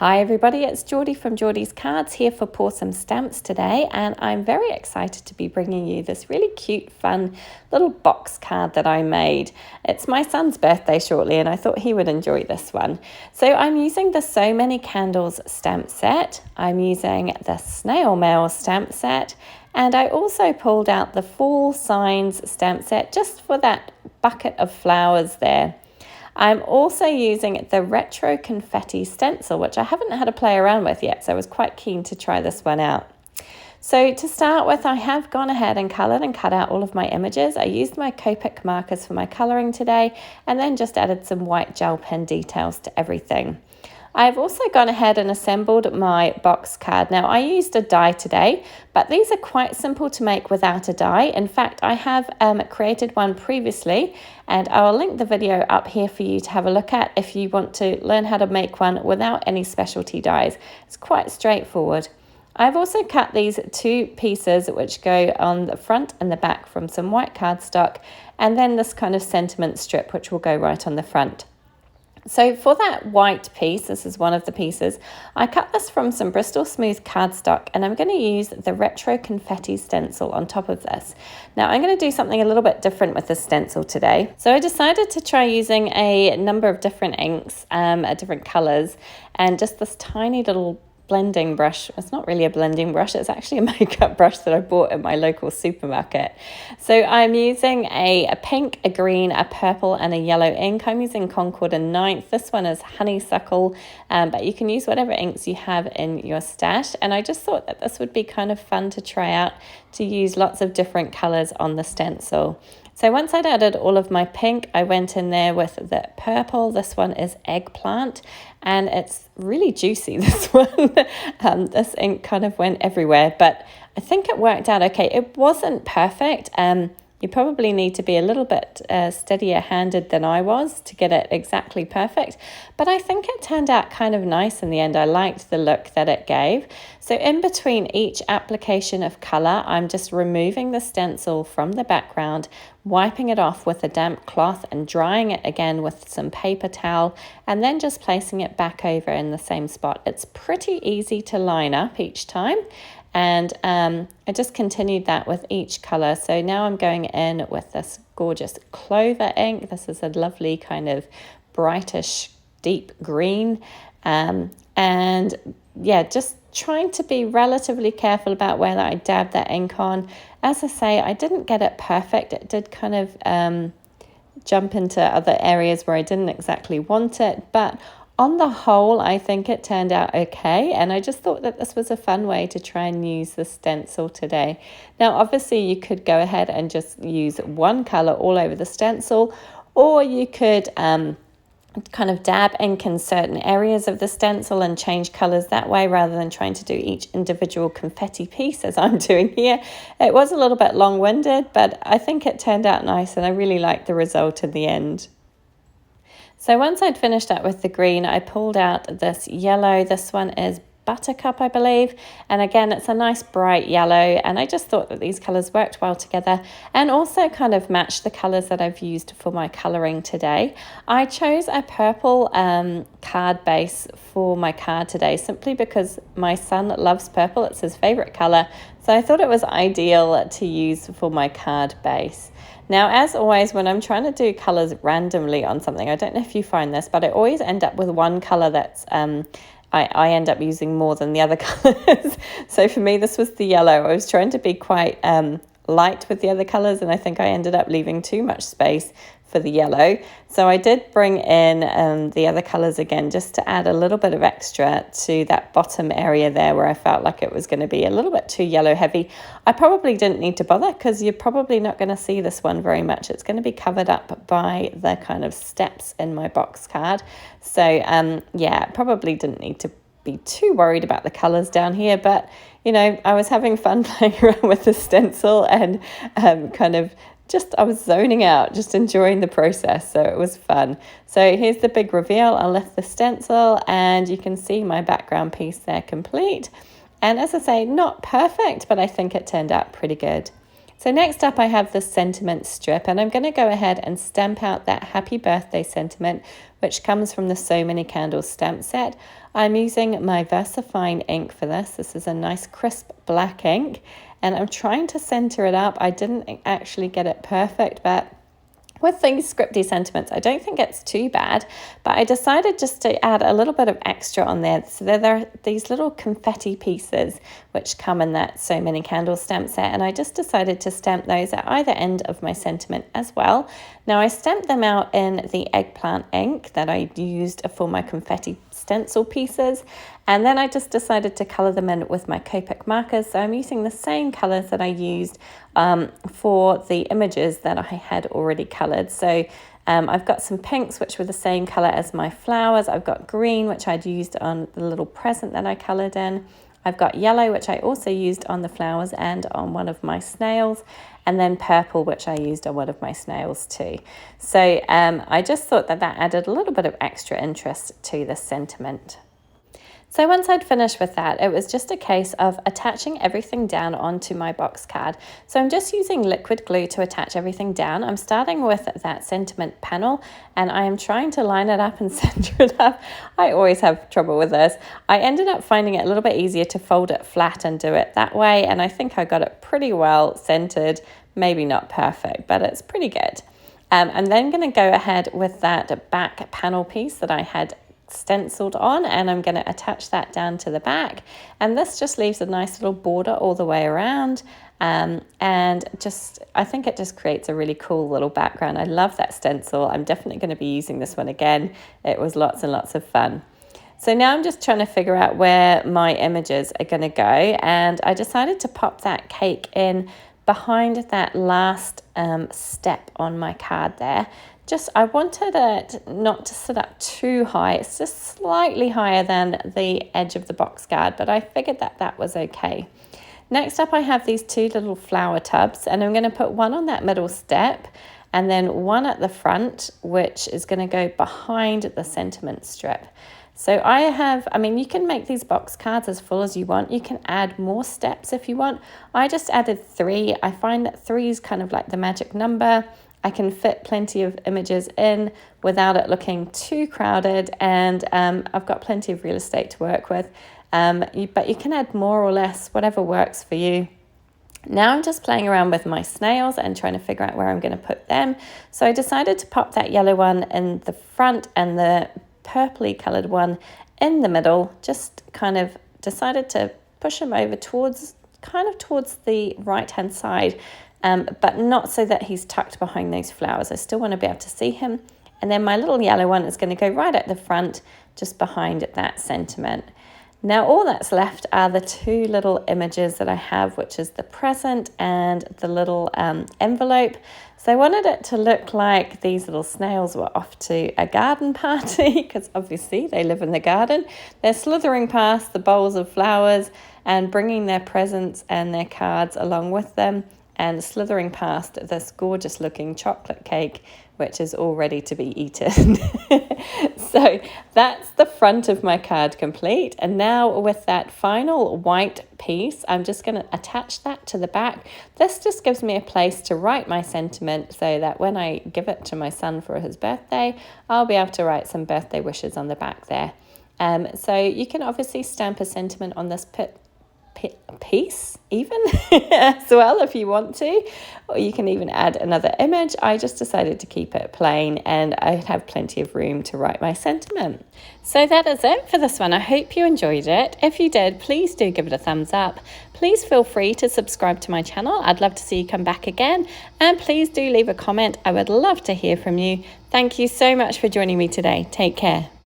Hi everybody, it's Geordie from Geordie's Cards here for Pawsome Stamps today, and I'm very excited to be bringing you this really cute, fun little box card that I made. It's my son's birthday shortly and I thought he would enjoy this one. So I'm using the So Many Candles stamp set, I'm using the Snail Mail stamp set, and I also pulled out the Fall Signs stamp set just for that bucket of flowers there. I'm also using the Retro Confetti stencil, which I haven't had a play around with yet, so I was quite keen to try this one out. So to start with, I have gone ahead and coloured and cut out all of my images. I used my Copic markers for my colouring today, and then just added some white gel pen details to everything. I've also gone ahead and assembled my box card. Now, I used a die today, but these are quite simple to make without a die. In fact, I have created one previously, and I'll link the video up here for you to have a look at if you want to learn how to make one without any specialty dies. It's quite straightforward. I've also cut these two pieces which go on the front and the back from some white cardstock, and then this kind of sentiment strip which will go right on the front. So for that white piece, this is one of the pieces, I cut this from some Bristol smooth cardstock, and I'm going to use the Retro Confetti stencil on top of this. Now I'm going to do something a little bit different with this stencil today. So I decided to try using a number of different inks, different colours, and just this tiny little blending brush. It's not really a blending brush, it's actually a makeup brush that I bought at my local supermarket. So I'm using a pink, a green, a purple and a yellow ink. I'm using Concord and 9th. This one is Honeysuckle, but you can use whatever inks you have in your stash. And I just thought that this would be kind of fun to try out, to use lots of different colours on the stencil. So once I'd added all of my pink, I went in there with the purple. This one is Eggplant, and it's really juicy, this one. This ink kind of went everywhere, but I think it worked out okay. It wasn't perfect. You probably need to be a little bit steadier handed than I was to get it exactly perfect, but I think it turned out kind of nice in the end. I liked the look that it gave. So in between each application of colour, I'm just removing the stencil from the background, wiping it off with a damp cloth and drying it again with some paper towel, and then just placing it back over in the same spot. It's pretty easy to line up each time. And I just continued that with each colour. So now I'm going in with this gorgeous Clover ink. This is a lovely kind of brightish deep green. And yeah, just trying to be relatively careful about where I dab that ink on. As I say, I didn't get it perfect. It did kind of jump into other areas where I didn't exactly want it, but on the whole, I think it turned out okay, and I just thought that this was a fun way to try and use the stencil today. Now, obviously, you could go ahead and just use one colour all over the stencil, or you could kind of dab ink in certain areas of the stencil and change colours that way rather than trying to do each individual confetti piece as I'm doing here. It was a little bit long-winded, but I think it turned out nice, and I really liked the result in the end. So once I'd finished up with the green, I pulled out this yellow. This one is Buttercup, I believe. And again, it's a nice bright yellow. And I just thought that these colours worked well together and also kind of matched the colours that I've used for my colouring today. I chose a purple card base for my card today simply because my son loves purple. It's his favourite colour. So I thought it was ideal to use for my card base. Now, as always, when I'm trying to do colours randomly on something, I don't know if you find this, but I always end up with one colour that's, I end up using more than the other colours. So for me, this was the yellow. I was trying to be quite light with the other colours, and I think I ended up leaving too much space for the yellow. So I did bring in the other colours again just to add a little bit of extra to that bottom area there where I felt like it was going to be a little bit too yellow heavy. I probably didn't need to bother because you're probably not going to see this one very much. It's going to be covered up by the kind of steps in my box card. So yeah, probably didn't need to be too worried about the colours down here, but you know, I was having fun playing around with the stencil and I was zoning out, just enjoying the process, so it was fun. So here's the big reveal. I'll lift the stencil and you can see my background piece there complete. And as I say, not perfect, but I think it turned out pretty good. So next up I have the sentiment strip, and I'm going to go ahead and stamp out that happy birthday sentiment, which comes from the So Many Candles stamp set. I'm using my Versafine ink for this. This is a nice crisp black ink, and I'm trying to center it up. I didn't actually get it perfect, but with these scripty sentiments, I don't think it's too bad, but I decided just to add a little bit of extra on there. So there are these little confetti pieces which come in that So Many Candles stamp set, and I just decided to stamp those at either end of my sentiment as well. Now I stamped them out in the Eggplant ink that I used for my confetti stencil pieces, and then I just decided to colour them in with my Copic markers. So I'm using the same colours that I used for the images that I had already coloured. So I've got some pinks which were the same colour as my flowers. I've got green which I'd used on the little present that I coloured in. I've got yellow which I also used on the flowers and on one of my snails, and then purple which I used on one of my snails too. So I just thought that added a little bit of extra interest to the sentiment. So once I'd finished with that, it was just a case of attaching everything down onto my box card. So I'm just using liquid glue to attach everything down. I'm starting with that sentiment panel, and I am trying to line it up and center it up. I always have trouble with this. I ended up finding it a little bit easier to fold it flat and do it that way, and I think I got it pretty well centered. Maybe not perfect, but it's pretty good. I'm then going to go ahead with that back panel piece that I had stenciled on, and I'm going to attach that down to the back, and this just leaves a nice little border all the way around, and just I think it just creates a really cool little background. I love that stencil. I'm definitely going to be using this one again. It was lots and lots of fun. So now I'm just trying to figure out where my images are going to go, and I decided to pop that cake in behind that last step on my card there. I wanted it not to sit up too high. It's just slightly higher than the edge of the box card, but I figured that was okay. Next up I have these two little flower tubs, and I'm going to put one on that middle step and then one at the front, which is going to go behind the sentiment strip. So you can make these box cards as full as you want. You can add more steps if you want. I just added 3. I find that 3 is kind of like the magic number. I can fit plenty of images in without it looking too crowded, and I've got plenty of real estate to work with. But you can add more or less, whatever works for you. Now I'm just playing around with my snails and trying to figure out where I'm going to put them. So I decided to pop that yellow one in the front and the purpley coloured one in the middle. Just kind of decided to push them over towards the right hand side, but not so that he's tucked behind those flowers. I still want to be able to see him. And then my little yellow one is going to go right at the front, just behind that sentiment. Now all that's left are the 2 little images that I have, which is the present and the little envelope. So I wanted it to look like these little snails were off to a garden party, because obviously they live in the garden. They're slithering past the bowls of flowers and bringing their presents and their cards along with them, and slithering past this gorgeous looking chocolate cake, which is all ready to be eaten. So that's the front of my card complete. And now with that final white piece, I'm just going to attach that to the back. This just gives me a place to write my sentiment, so that when I give it to my son for his birthday, I'll be able to write some birthday wishes on the back there. So you can obviously stamp a sentiment on this piece even as well if you want to, or you can even add another image. I just decided to keep it plain, and I have plenty of room to write my sentiment. So that is it for this one. I hope you enjoyed it. If you did, please do give it a thumbs up. Please feel free to subscribe to my channel. I'd love to see you come back again, and please do leave a comment. I would love to hear from you. Thank you so much for joining me today. Take care.